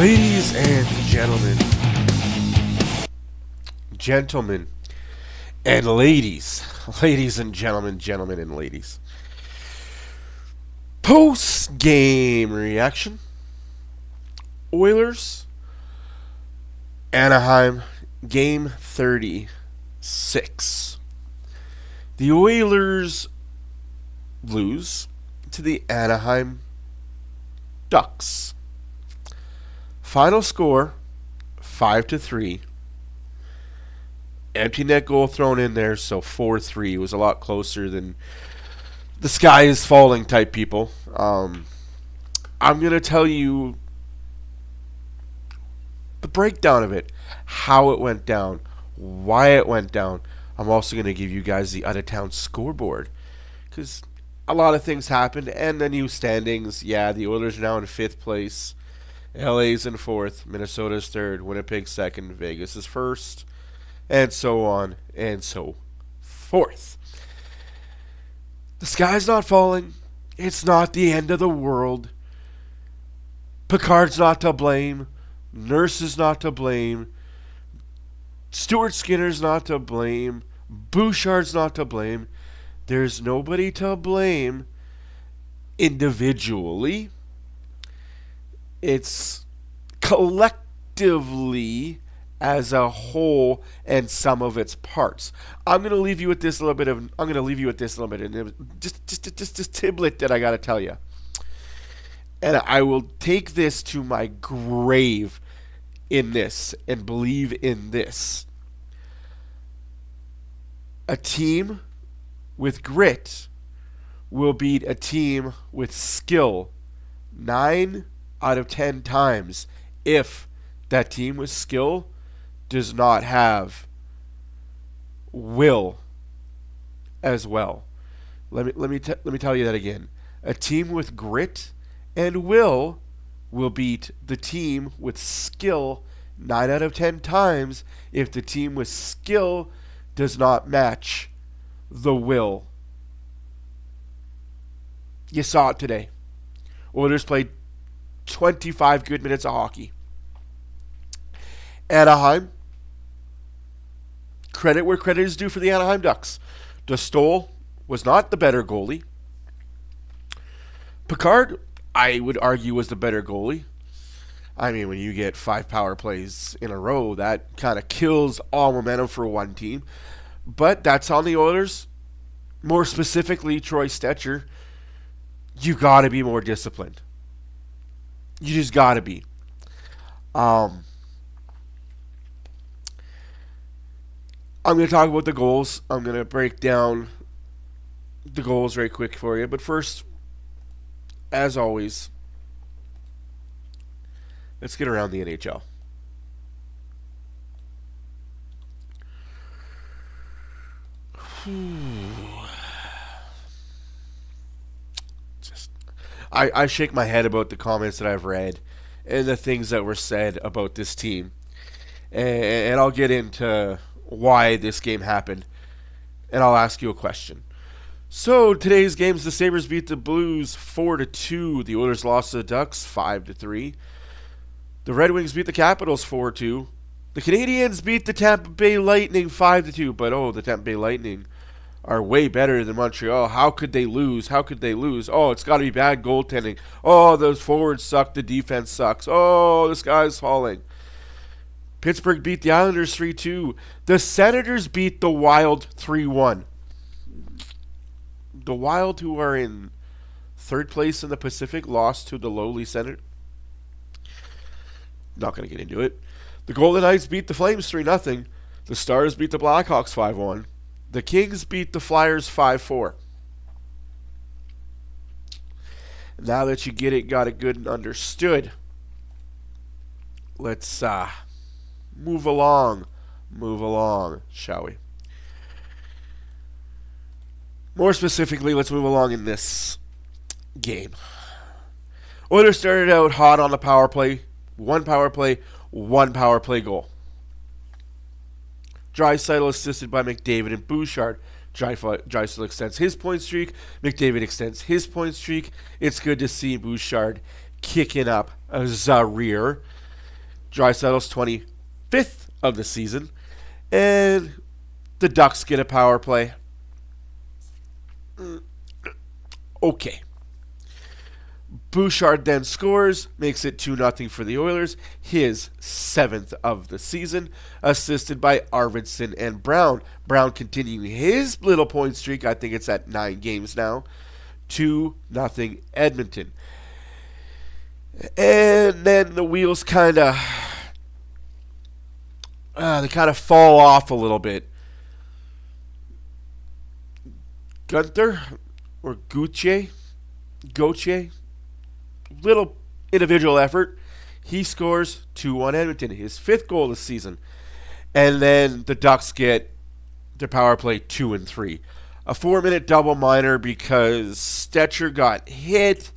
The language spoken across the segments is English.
Ladies and gentlemen and ladies, ladies and gentlemen and ladies. Post-game reaction. Oilers, Anaheim, Game 36. The Oilers lose to the Anaheim Ducks. Final score, 5-3. Empty net goal thrown in there, so 4-3. It was a lot closer than the sky is falling type people. I'm going to tell you the breakdown of it, how it went down, why it went down. I'm also going to give you guys the out-of-town scoreboard, because a lot of things happened, and the new standings. Yeah, the Oilers are now in 5th place. LA's in 4th, Minnesota's 3rd, Winnipeg 2nd, Vegas is 1st, and so on and so forth. The sky's not falling. It's not the end of the world. Picard's not to blame. Nurse is not to blame. Stuart Skinner's not to blame. Bouchard's not to blame. There's nobody to blame individually. It's collectively as a whole and some of its parts. I'm going to leave you with this little bit, and just tidbit that I got to tell you. And I will take this to my grave in this and believe in this. A team with grit will beat a team with skill 9 out of 10 times if that team with skill does not have will as well. Let me tell you that again. A team with grit and will beat the team with skill 9 out of 10 times if the team with skill does not match the will. You saw it today. Oilers played 25 good minutes of hockey. Anaheim, credit where credit is due for the Anaheim Ducks. Dostal was not the better goalie. Picard, I would argue, was the better goalie. I mean, when you get 5 power plays in a row, that kind of kills all momentum for one team. But that's on the Oilers. More specifically, Troy Stecher. You got to be more disciplined. You just got to be. I'm going to talk about the goals. I'm going to break down the goals very quick for you. But first, as always, let's get around the NHL. I shake my head about the comments that I've read and the things that were said about this team. And I'll get into why this game happened. And I'll ask you a question. So, today's games, the Sabres beat the Blues 4-2. The Oilers lost to the Ducks 5-3. The Red Wings beat the Capitals 4-2. The Canadiens beat the Tampa Bay Lightning 5-2. But, the Tampa Bay Lightning are way better than Montreal. How could they lose? Oh, it's got to be bad goaltending. Oh, those forwards suck. The defense sucks. Oh, the sky's falling. Pittsburgh beat the Islanders 3-2. The Senators beat the Wild 3-1. The Wild, who are in 3rd place in the Pacific, lost to the lowly Senators. Not going to get into it. The Golden Knights beat the Flames 3-0. The Stars beat the Blackhawks 5-1. The Kings beat the Flyers 5-4. Now that you got it good and understood, let's move along, shall we? More specifically, let's move along in this game. Oilers started out hot on the power play. One power play goal. Draisaitl assisted by McDavid and Bouchard. Draisaitl extends his point streak. McDavid extends his point streak. It's good to see Bouchard kicking up a Zaire. Draisaitl's 25th of the season. And the Ducks get a power play. Okay. Bouchard then scores, makes it 2-0 for the Oilers, his 7th of the season, assisted by Arvidsson and Brown. Brown continuing his little point streak, I think it's at 9 games now, 2-0 Edmonton. And then the wheels kind of fall off a little bit. Gunther or Gauthier, little individual effort. He scores 2-1 Edmonton, his 5th goal this season. And then the Ducks get their power play 2 and 3. A 4-minute double minor because Stetcher got hit,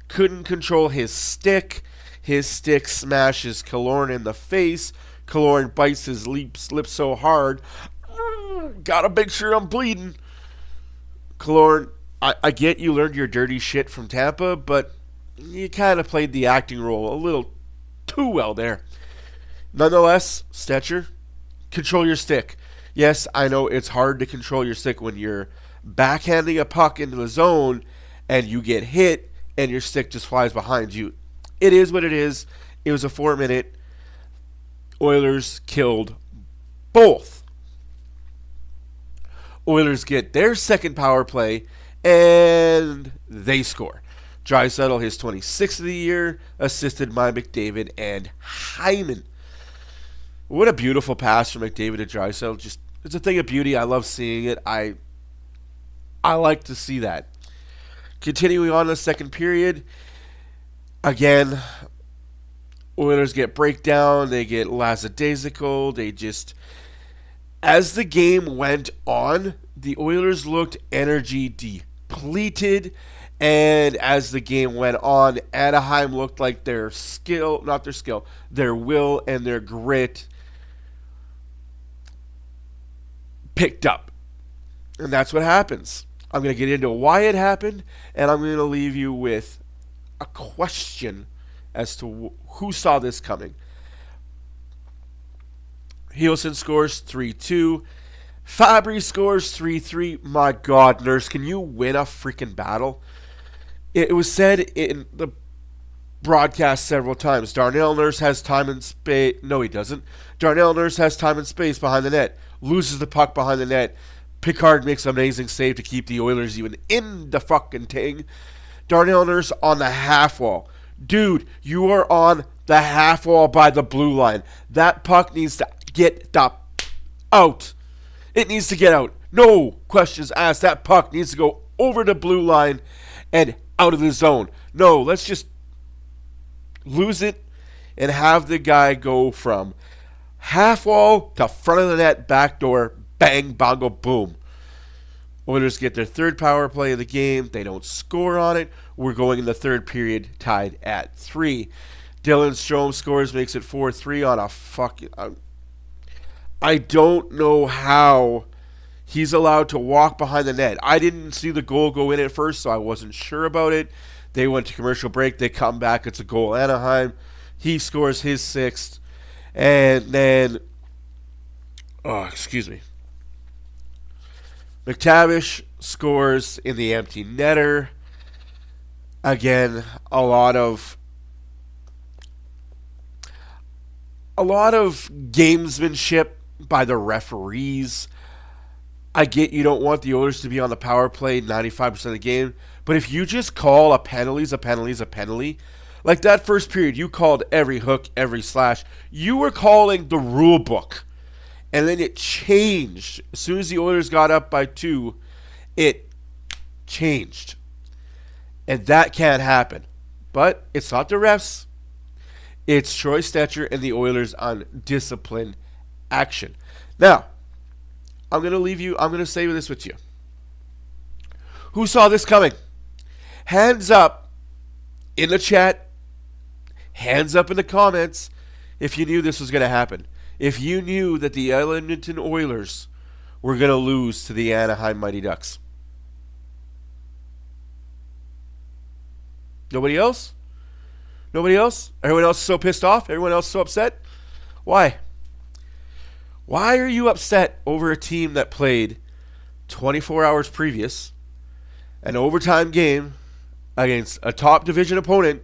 couldn't control his stick. His stick smashes Killorn in the face. Killorn bites his lip so hard. Gotta make sure I'm bleeding. Killorn, I get you learned your dirty shit from Tampa, but you kind of played the acting role a little too well there. Nonetheless, Stetcher, control your stick. Yes, I know it's hard to control your stick when you're backhanding a puck into the zone and you get hit and your stick just flies behind you. It is what it is. It was a 4-minute. Oilers killed both. Oilers get their second power play, and they score. Draisaitl, his 26th of the year, assisted by McDavid and Hyman. What a beautiful pass from McDavid to Draisaitl. Just, it's a thing of beauty. I love seeing it. I like to see that. Continuing on in the second period, again, Oilers get breakdown. They get lackadaisical. They just... As the game went on, the Oilers looked energy depleted, and as the game went on, Anaheim looked like their will and their grit picked up. And that's what happens. I'm going to get into why it happened, and I'm going to leave you with a question as to who saw this coming. Hielsen scores 3-2. Fabry scores 3-3. My God, Nurse, can you win a freaking battle? It was said in the broadcast several times. Darnell Nurse has time and space. No, he doesn't. Darnell Nurse has time and space behind the net. Loses the puck behind the net. Pickard makes an amazing save to keep the Oilers even in the fucking thing. Darnell Nurse on the half wall. Dude, you are on the half wall by the blue line. That puck needs to get out. It needs to get out. No questions asked. That puck needs to go over the blue line and out of the zone. No, let's just lose it and have the guy go from half wall to front of the net, back door, bang, bongo, boom. Oilers get their third power play of the game. They don't score on it. We're going in the third period tied at 3. Dylan Strome scores, makes it 4-3 on a fucking... I don't know how he's allowed to walk behind the net. I didn't see the goal go in at first, so I wasn't sure about it. They went to commercial break. They come back. It's a goal, Anaheim. He scores his 6th. And then... McTavish scores in the empty netter. Again, a lot of gamesmanship by the referees. I get you don't want the Oilers to be on the power play 95% of the game, but if you just call a penalty. Like that first period, you called every hook, every slash. You were calling the rule book. And then it changed. As soon as the Oilers got up by 2, it changed. And that can't happen. But it's not the refs. It's Troy Stetcher and the Oilers on disciplined action. Now, I'm going to say this with you. Who saw this coming? Hands up in the chat. Hands up in the comments if you knew this was going to happen. If you knew that the Edmonton Oilers were going to lose to the Anaheim Mighty Ducks. Nobody else? Nobody else? Everyone else is so pissed off? Everyone else is so upset? Why? Why are you upset over a team that played 24 hours previous, an overtime game against a top division opponent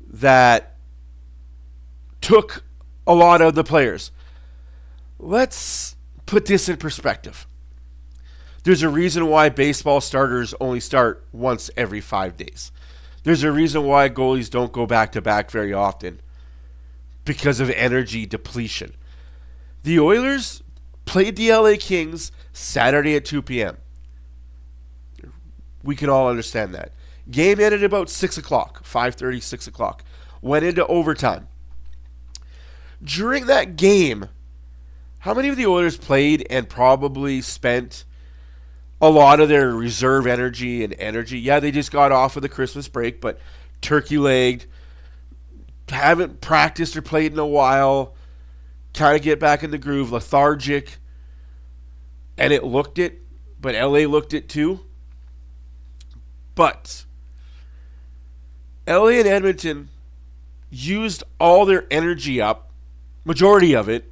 that took a lot of the players? Let's put this in perspective. There's a reason why baseball starters only start once every 5 days. There's a reason why goalies don't go back-to-back very often, because of energy depletion. The Oilers played the LA Kings Saturday at 2 p.m. We can all understand that. Game ended about 6 o'clock, 5:30, 6 o'clock. Went into overtime. During that game, how many of the Oilers played and probably spent a lot of their reserve energy and energy? Yeah, they just got off of the Christmas break, but turkey-legged, haven't practiced or played in a while, kind of get back in the groove, lethargic, and it looked it, but LA looked it too. But LA and Edmonton used all their energy up, majority of it,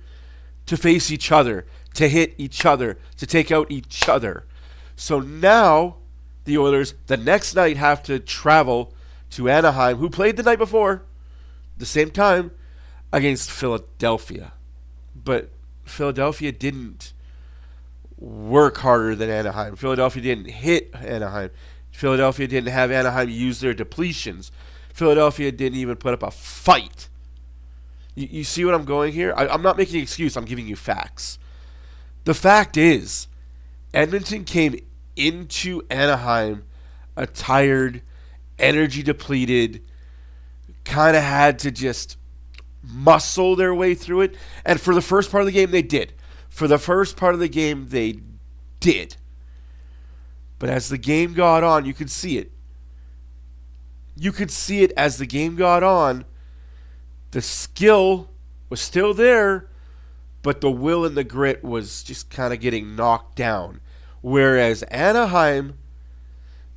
to face each other, to hit each other, to take out each other. So now the Oilers the next night have to travel to Anaheim, who played the night before, the same time, against Philadelphia. But Philadelphia didn't work harder than Anaheim. Philadelphia didn't hit Anaheim. Philadelphia didn't have Anaheim use their depletions. Philadelphia didn't even put up a fight. You see what I'm going here? I'm not making an excuse. I'm giving you facts. The fact is, Edmonton came into Anaheim a tired, energy depleted, kind of had to just muscle their way through it. And for the first part of the game, they did. For the first part of the game, they did. But as the game got on, you could see it. You could see it as the game got on. The skill was still there, but the will and the grit was just kind of getting knocked down. Whereas Anaheim,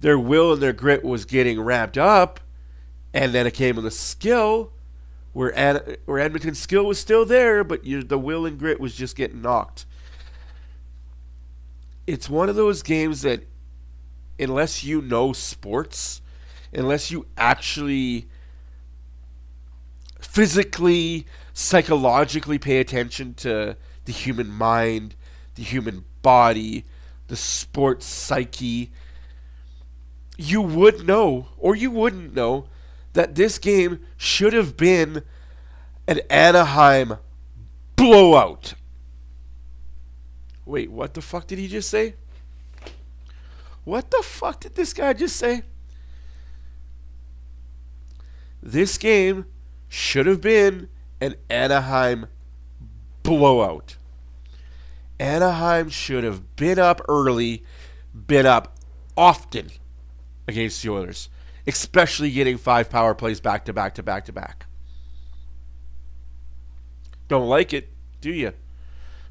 their will and their grit was getting ramped up, and then it came with the skill, where Edmonton's skill was still there, but the will and grit was just getting knocked. It's one of those games that, unless you know sports, unless you actually physically, psychologically pay attention to the human mind, the human body, the sports psyche, you would know, or you wouldn't know, that this game should have been an Anaheim blowout. Wait, what the fuck did he just say? What the fuck did this guy just say? This game should have been an Anaheim blowout. Anaheim should have been up early, been up often against the Oilers, especially getting 5 power plays back to back to back to back. Don't like it, do you?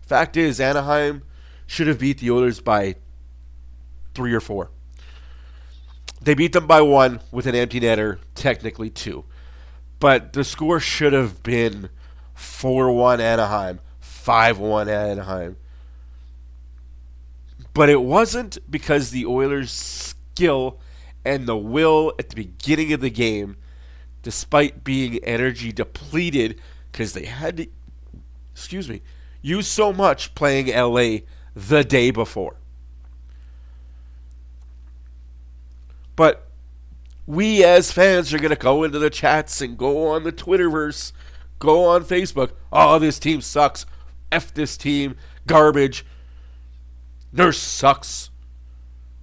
Fact is, Anaheim should have beat the Oilers by 3 or 4. They beat them by 1 with an empty netter, technically 2. But the score should have been 4-1 Anaheim, 5-1 Anaheim. But it wasn't, because the Oilers' skill and the will at the beginning of the game, despite being energy depleted, because they had to, use so much playing LA the day before. But we as fans are going to go into the chats and go on the Twitterverse, go on Facebook. Oh, this team sucks. F this team. Garbage. Nurse sucks.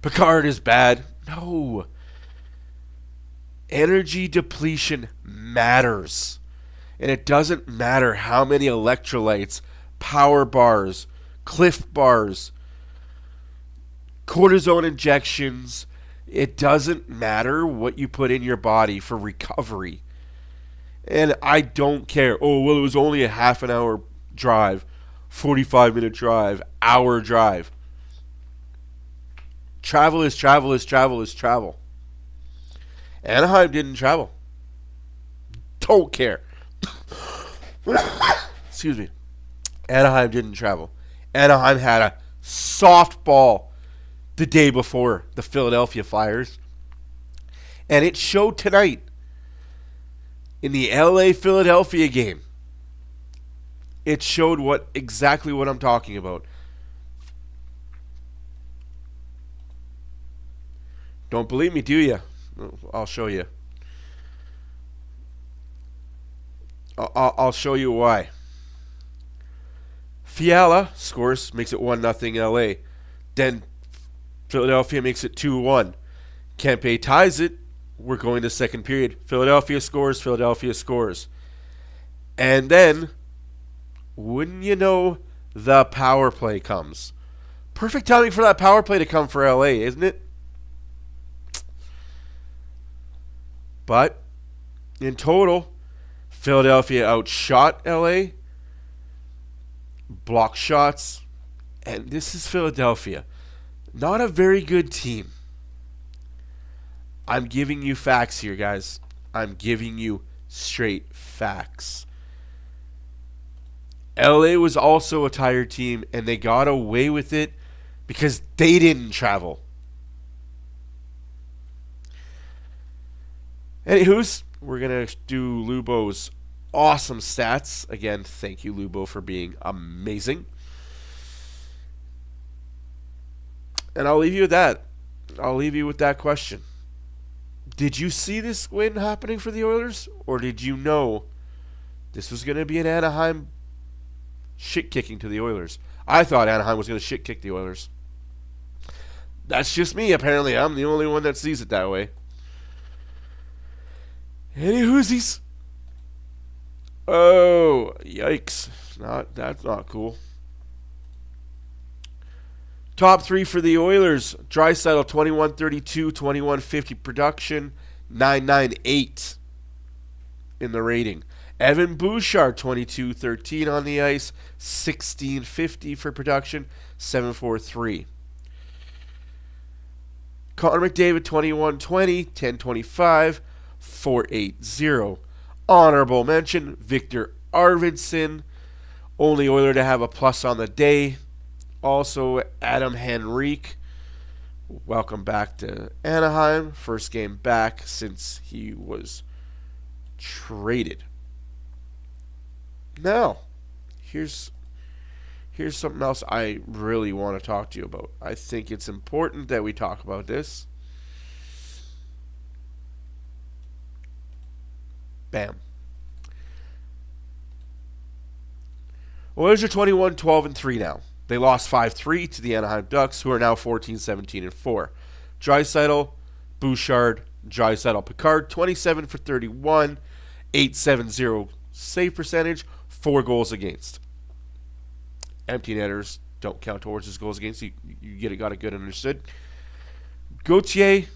Picard is bad. No. Energy depletion matters. And it doesn't matter how many electrolytes, power bars, Cliff bars, cortisone injections. It doesn't matter what you put in your body for recovery. And I don't care. Oh, well, it was only a half an hour drive, 45-minute drive, hour drive. Travel is travel is travel is travel. Anaheim didn't travel. Don't care. Excuse me. Anaheim didn't travel. Anaheim had a softball the day before the Philadelphia Flyers. And it showed tonight in the LA-Philadelphia game. It showed exactly what I'm talking about. Don't believe me, do you? I'll show you. I'll show you why. Fiala scores, makes it 1-0 LA. Then Philadelphia makes it 2-1. Kempe ties it. We're going to second period. Philadelphia scores. And then, wouldn't you know, the power play comes. Perfect timing for that power play to come for LA, isn't it? But, in total, Philadelphia outshot LA, blocked shots, and this is Philadelphia. Not a very good team. I'm giving you facts here, guys. I'm giving you straight facts. LA was also a tired team, and they got away with it because they didn't travel. Anywho's, we're going to do Lubo's awesome stats. Again, thank you, Lubo, for being amazing. And I'll leave you with that. I'll leave you with that question. Did you see this win happening for the Oilers? Or did you know this was going to be an Anaheim shit-kicking to the Oilers? I thought Anaheim was going to shit-kick the Oilers. That's just me. Apparently, I'm the only one that sees it that way. Any whoosies? Oh, yikes. That's not cool. Top three for the Oilers. Draisaitl, 21.32, 21.50 production, 9.98 in the rating. Evan Bouchard, 22.13 on the ice, 16.50 for production, 7.43. Connor McDavid, 21.20, 10.25, 4.80. Honorable mention, Victor Arvidsson, only Oiler to have a plus on the day. Also, Adam Henrique, welcome back to Anaheim. First game back since he was traded. Now, here's something else I really want to talk to you about. I think it's important that we talk about this. Bam. Oilers are 21-12-3 now. They lost 5-3 to the Anaheim Ducks, who are now 14-17-4. Draisaitl, Bouchard, Draisaitl, Picard, 27 for 31, 8.70 save percentage, 4 goals against. Empty netters don't count towards his goals against. You got it good understood. Gauthier,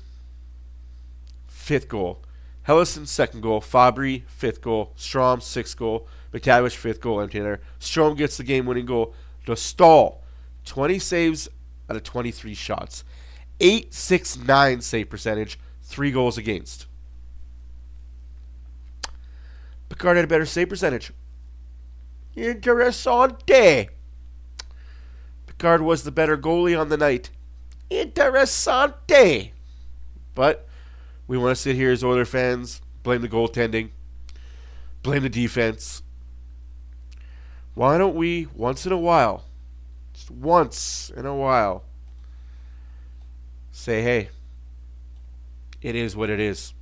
5th goal. Hellison, 2nd goal. Fabry, 5th goal. Strom, 6th goal. McTavish, 5th goal. Empty netter. Strom gets the game-winning goal. Dostal, 20 saves out of 23 shots. 8.69 save percentage, 3 goals against. Picard had a better save percentage. Interessante. Picard was the better goalie on the night. Interessante. But we want to sit here as Oiler fans, blame the goaltending, blame the defense. Why don't we, once in a while, just once in a while, say, hey, it is what it is.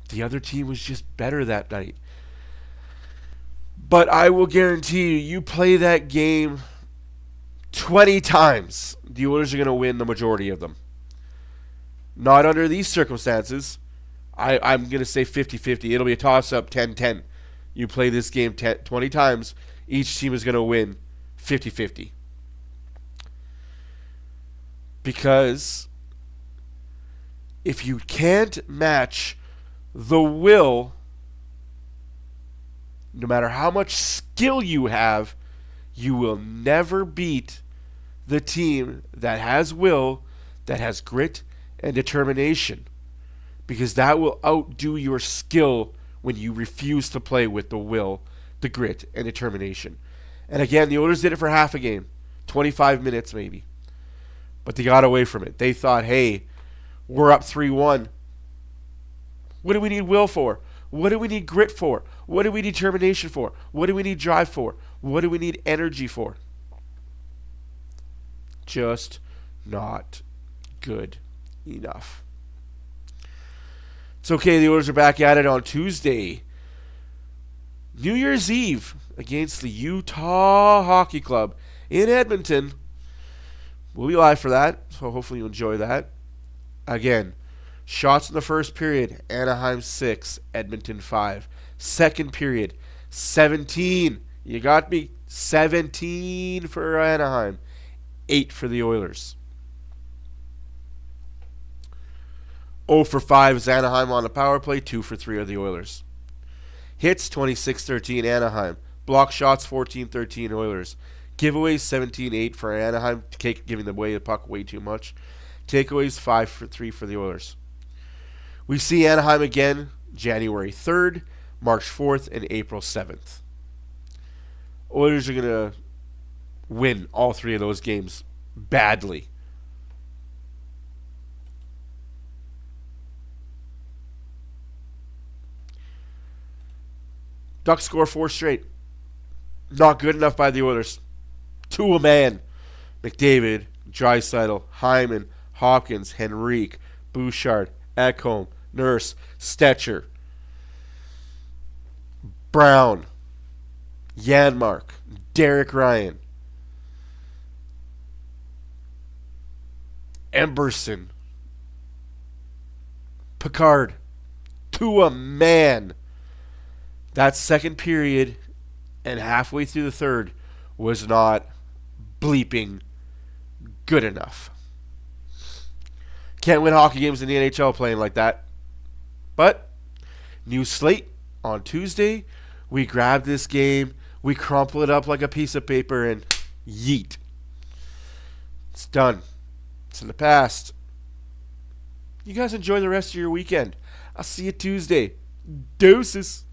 The other team was just better that night. But I will guarantee you play that game 20 times, the Oilers are going to win the majority of them. Not under these circumstances. I'm going to say 50-50. It'll be a toss-up 10-10. You play this game 20 times, each team is going to win 50-50. Because if you can't match the will, no matter how much skill you have, you will never beat the team that has will, that has grit and determination. because that will outdo your skill when you refuse to play with the will, the grit, and determination. And again, the Oilers did it for half a game, 25 minutes maybe. But they got away from it. They thought, hey, we're up 3-1. What do we need will for? What do we need grit for? What do we need determination for? What do we need drive for? What do we need energy for? Just not good enough. It's okay, the Oilers are back at it on Tuesday. New Year's Eve against the Utah Hockey Club in Edmonton. We'll be live for that, so hopefully you enjoy that. Again, shots in the first period, Anaheim 6, Edmonton 5. Second period, 17. You got me? 17 for Anaheim, 8 for the Oilers. 0 for 5 is Anaheim on the power play, 2 for 3 are the Oilers. Hits 26-13 Anaheim. Block shots 14-13 Oilers. Giveaways 17-8 for Anaheim, giving away the puck way too much. Takeaways 5 for 3 for the Oilers. We see Anaheim again January 3rd, March 4th, and April 7th. Oilers are going to win all 3 of those games badly. Ducks score 4 straight. Not good enough by the Oilers. To a man. McDavid, Draisaitl, Hyman, Hopkins, Henrique, Bouchard, Ekholm, Nurse, Stetcher, Brown, Janmark, Derek Ryan, Emberson, Picard. To a man. That second period and halfway through the third was not bleeping good enough. Can't win hockey games in the NHL playing like that. But, new slate on Tuesday. We grab this game, we crumple it up like a piece of paper, and yeet. It's done. It's in the past. You guys enjoy the rest of your weekend. I'll see you Tuesday. Deuces.